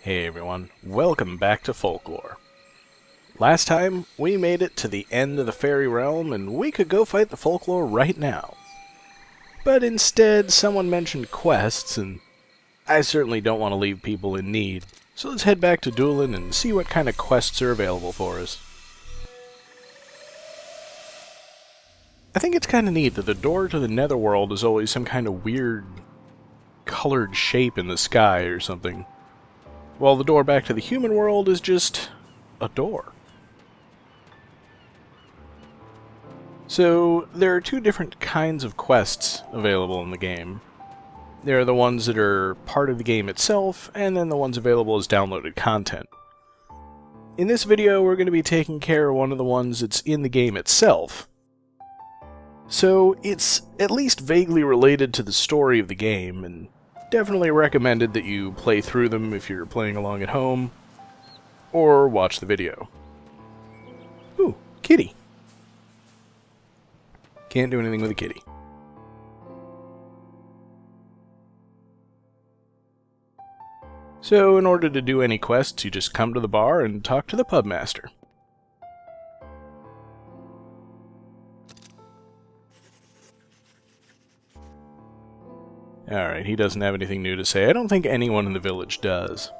Hey everyone, welcome back to Folklore. Last time, we made it to the end of the fairy realm and we could go fight the Folklore right now. But instead, someone mentioned quests, and I certainly don't want to leave people in need, so let's head back to Doolin and see what kind of quests are available for us. I think it's kind of neat that the door to the Netherworld is always some kind of weird, colored shape in the sky or something, while the door back to the human world is just a door. So, there are two different kinds of quests available in the game. There are the ones that are part of the game itself, and then the ones available as downloaded content. In this video, we're going to be taking care of one of the ones that's in the game itself. So, it's at least vaguely related to the story of the game, and definitely recommended that you play through them if you're playing along at home, or watch the video. Ooh, kitty. Can't do anything with a kitty. So, in order to do any quests, you just come to the bar and talk to the pubmaster. Alright, he doesn't have anything new to say. I don't think anyone in the village does.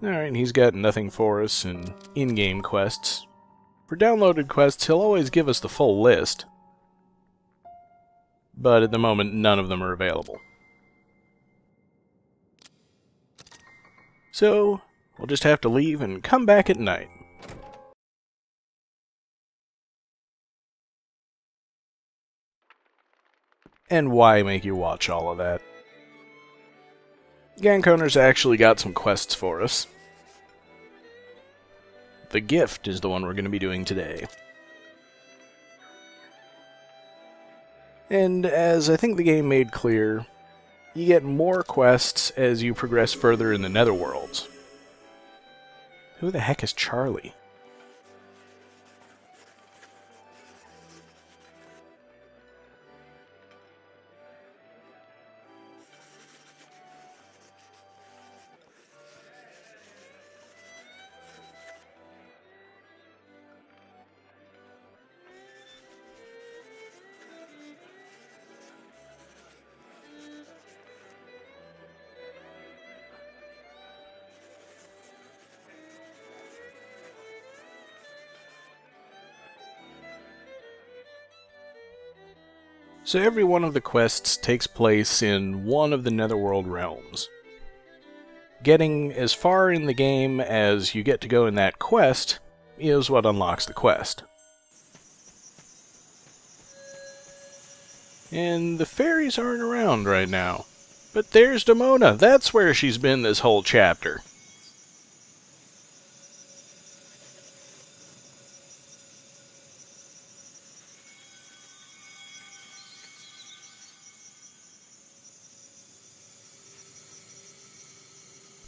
Alright, he's got nothing for us in game quests. For downloaded quests, he'll always give us the full list. But at the moment, none of them are available. So, we'll just have to leave and come back at night. And why make you watch all of that? Gankoner's actually got some quests for us. The Gift is the one we're going to be doing today. And as I think the game made clear, you get more quests as you progress further in the Netherworlds. Who the heck is Charlie? So every one of the quests takes place in one of the Netherworld realms. Getting as far in the game as you get to go in that quest is what unlocks the quest. And the fairies aren't around right now. But there's Demona. That's where she's been this whole chapter.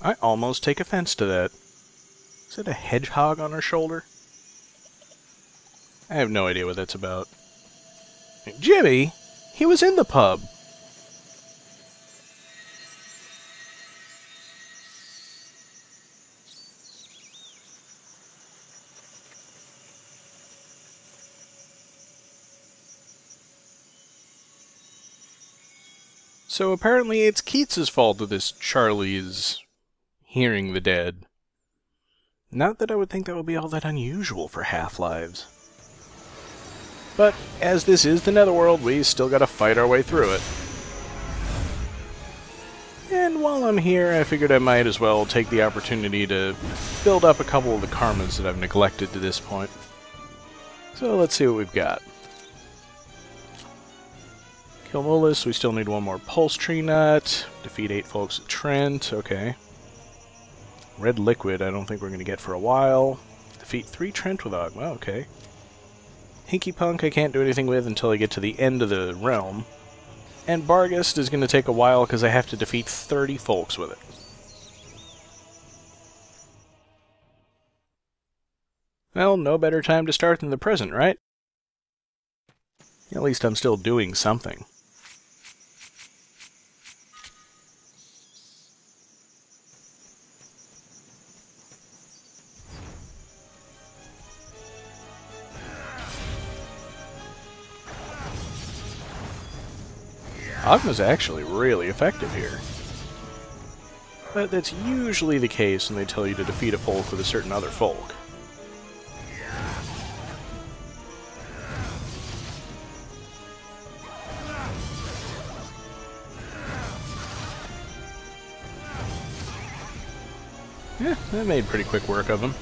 I almost take offense to that. Is that a hedgehog on her shoulder? I have no idea what that's about. Jimmy? He was in the pub. So apparently it's Keats' fault that this Charlie is hearing the dead. Not that I would think that would be all that unusual for Half-Lives. But, as this is the Netherworld, we still gotta fight our way through it. And while I'm here, I figured I might as well take the opportunity to build up a couple of the karmas that I've neglected to this point. So let's see what we've got. Kill Mulus, we still need one more Pulse Tree Nut. Defeat 8 folks at Trent, okay. Red Liquid, I don't think we're going to get for a while. Defeat 3 Trent with Ogma, okay. Hinky Punk I can't do anything with until I get to the end of the realm. And Bargest is going to take a while because I have to defeat 30 folks with it. Well, no better time to start than the present, right? At least I'm still doing something. Ogma's actually really effective here. But that's usually the case when they tell you to defeat a folk with a certain other folk. Yeah, that made pretty quick work of him.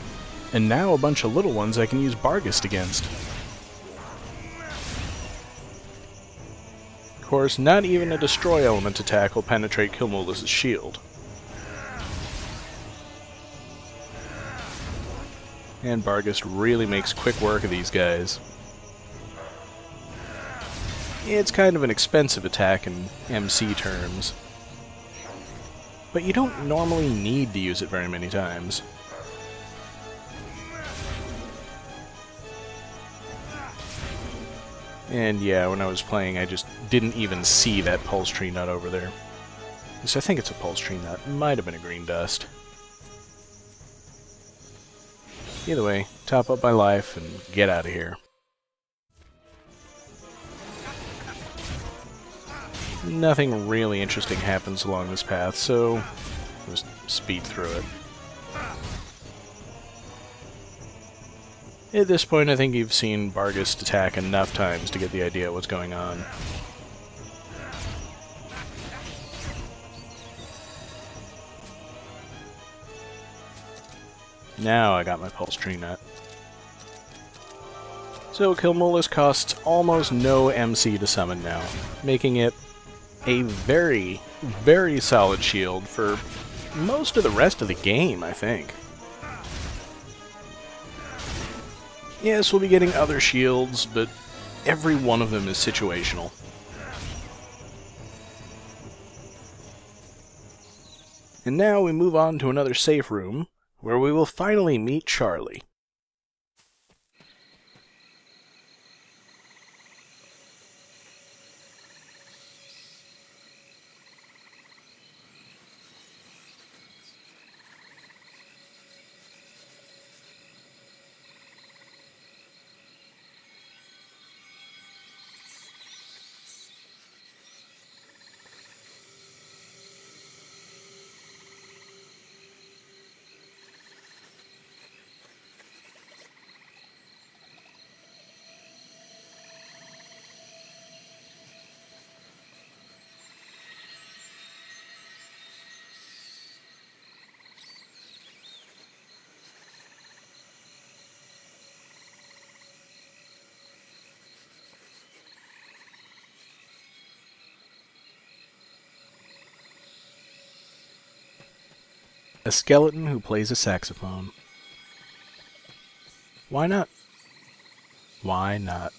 And now a bunch of little ones I can use Bargest against. Of course, not even a Destroy element attack will penetrate Killmolis' shield. And Bargest really makes quick work of these guys. It's kind of an expensive attack in MC terms, but you don't normally need to use it very many times. And yeah, when I was playing, I just didn't even see that pulse tree nut over there. So I think it's a pulse tree nut. Might have been a green dust. Either way, top up my life and get out of here. Nothing really interesting happens along this path, so just speed through it. At this point, I think you've seen Bargest attack enough times to get the idea of what's going on. Now I got my pulse tree nut. So Killmolis costs almost no MC to summon now, making it a very, very solid shield for most of the rest of the game, I think. Yes, we'll be getting other shields, but every one of them is situational. And now we move on to another safe room, where we will finally meet Charlie. A skeleton who plays a saxophone. Why not? Why not?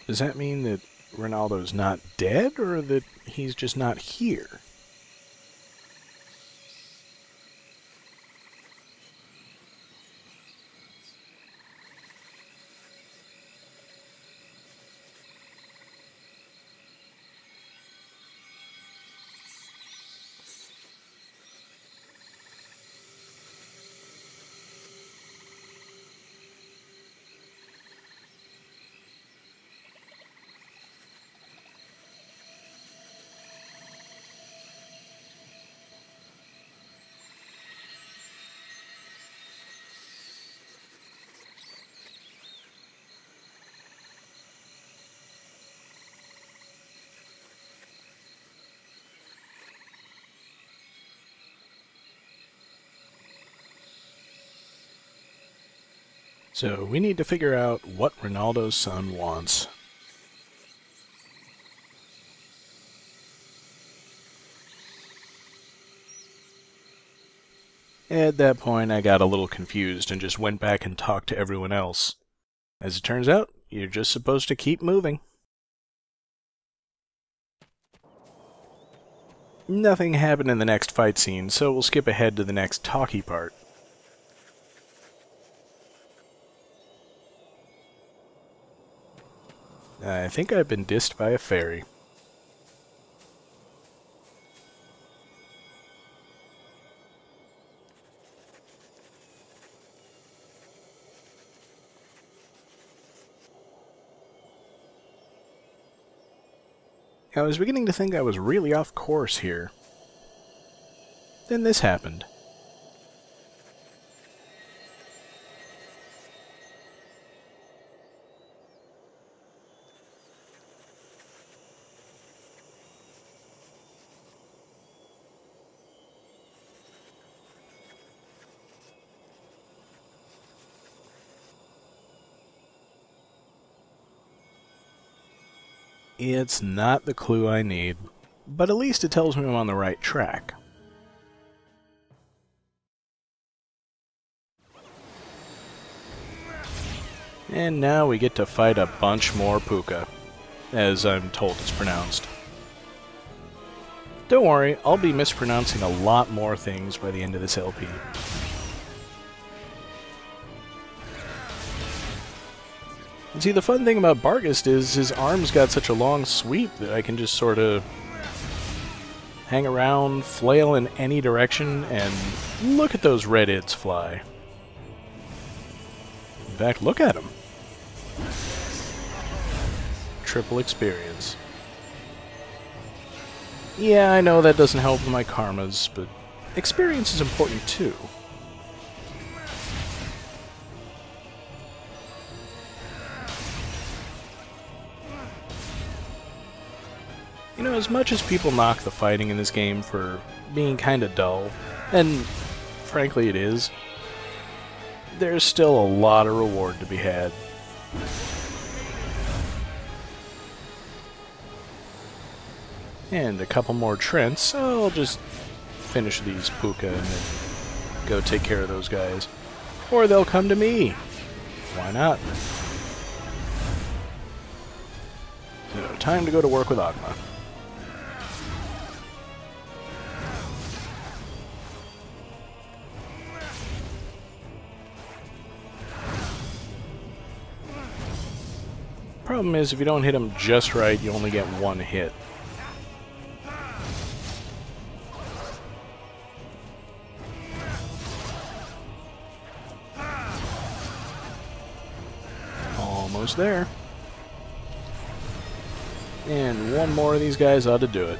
Does that mean that Ronaldo's not dead, or that he's just not here? So we need to figure out what Ronaldo's son wants. At that point, I got a little confused and just went back and talked to everyone else. As it turns out, you're just supposed to keep moving. Nothing happened in the next fight scene, so we'll skip ahead to the next talky part. I think I've been dissed by a fairy. I was beginning to think I was really off course here. Then this happened. It's not the clue I need, but at least it tells me I'm on the right track. And now we get to fight a bunch more puka, as I'm told it's pronounced. Don't worry, I'll be mispronouncing a lot more things by the end of this LP. And see, the fun thing about Bargest is his arm's got such a long sweep that I can just sort of hang around, flail in any direction, and look at those red its fly. In fact, look at them. Triple experience. Yeah, I know that doesn't help with my karmas, but experience is important too. You know, as much as people knock the fighting in this game for being kinda dull, and frankly it is, there's still a lot of reward to be had. And a couple more Trents, I'll just finish these puka and then go take care of those guys. Or they'll come to me. Why not? So, time to go to work with Ogma. Problem is, if you don't hit him just right, you only get one hit. Almost there. And one more of these guys ought to do it.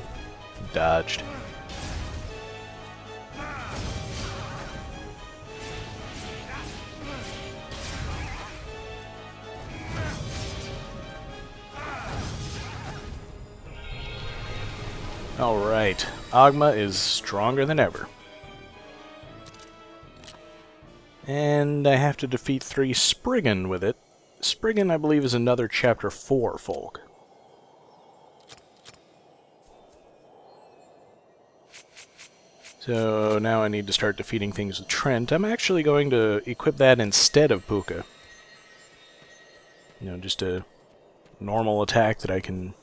Dodged. Alright, Ogma is stronger than ever. And I have to defeat 3 Spriggan with it. Spriggan, I believe, is another Chapter 4 folk. So now I need to start defeating things with Trent. I'm actually going to equip that instead of Puka. You know, just a normal attack that I can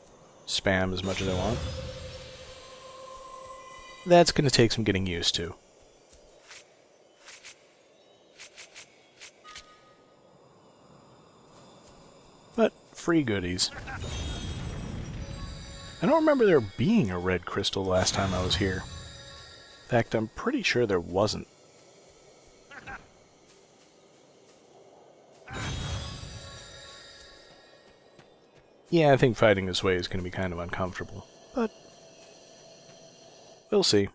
spam as much as I want. That's going to take some getting used to. But free goodies. I don't remember there being a red crystal last time I was here. In fact, I'm pretty sure there wasn't. Yeah, I think fighting this way is going to be kind of uncomfortable, but we'll see.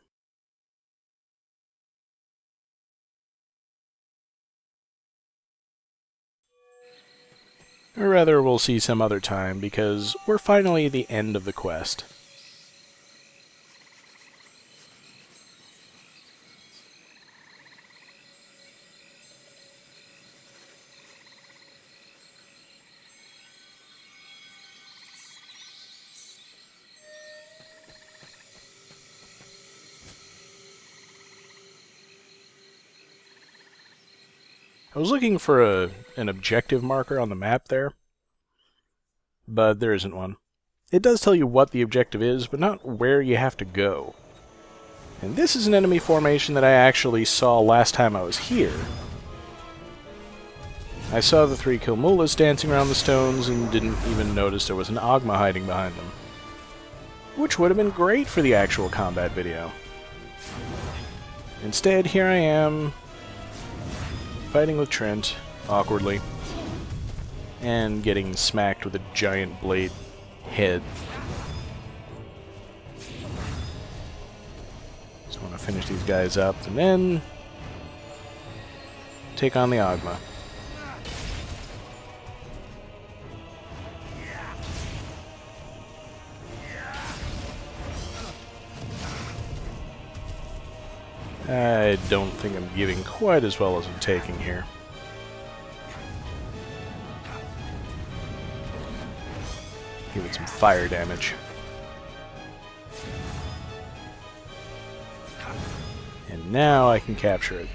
Or rather, we'll see some other time, because we're finally at the end of the quest. I was looking for an objective marker on the map there, but there isn't one. It does tell you what the objective is, but not where you have to go. And this is an enemy formation that I actually saw last time I was here. I saw the 3 Kilmulas dancing around the stones and didn't even notice there was an Ogma hiding behind them. Which would have been great for the actual combat video. Instead, here I am, fighting with Trent, awkwardly, and getting smacked with a giant blade head. Just want to finish these guys up, and then take on the Ogma. I don't think I'm giving quite as well as I'm taking here. Give it some fire damage. And now I can capture it.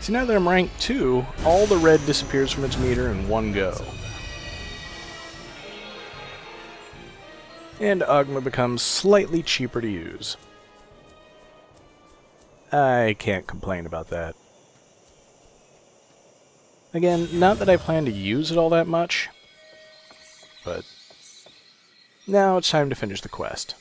See, now that I'm rank 2, all the red disappears from its meter in one go. And Ogma becomes slightly cheaper to use. I can't complain about that. Again, not that I plan to use it all that much, but now it's time to finish the quest.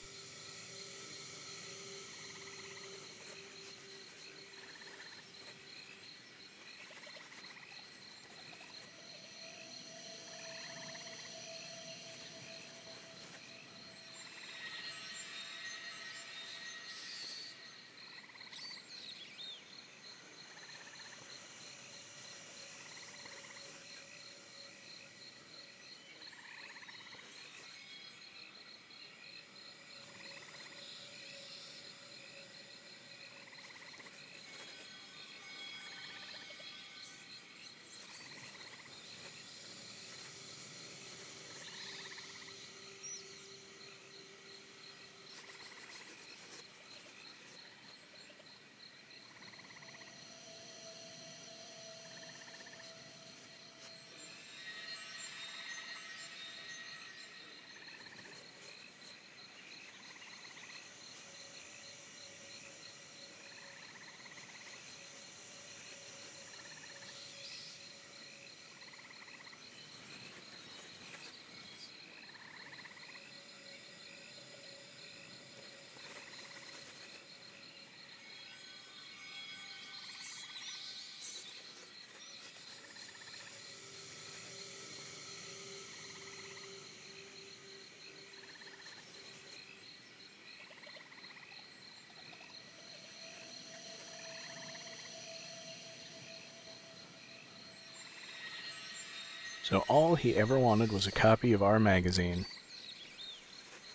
So all he ever wanted was a copy of our magazine.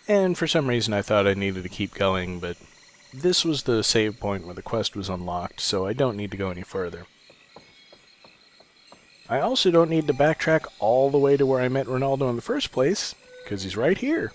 And for some reason I thought I needed to keep going, but this was the save point where the quest was unlocked, so I don't need to go any further. I also don't need to backtrack all the way to where I met Ronaldo in the first place, because he's right here.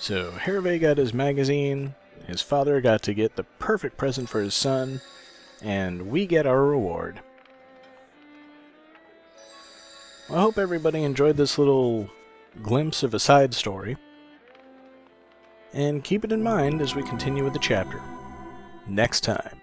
So Hervé got his magazine, his father got to get the perfect present for his son, and we get our reward. I hope everybody enjoyed this little glimpse of a side story, and keep it in mind as we continue with the chapter next time.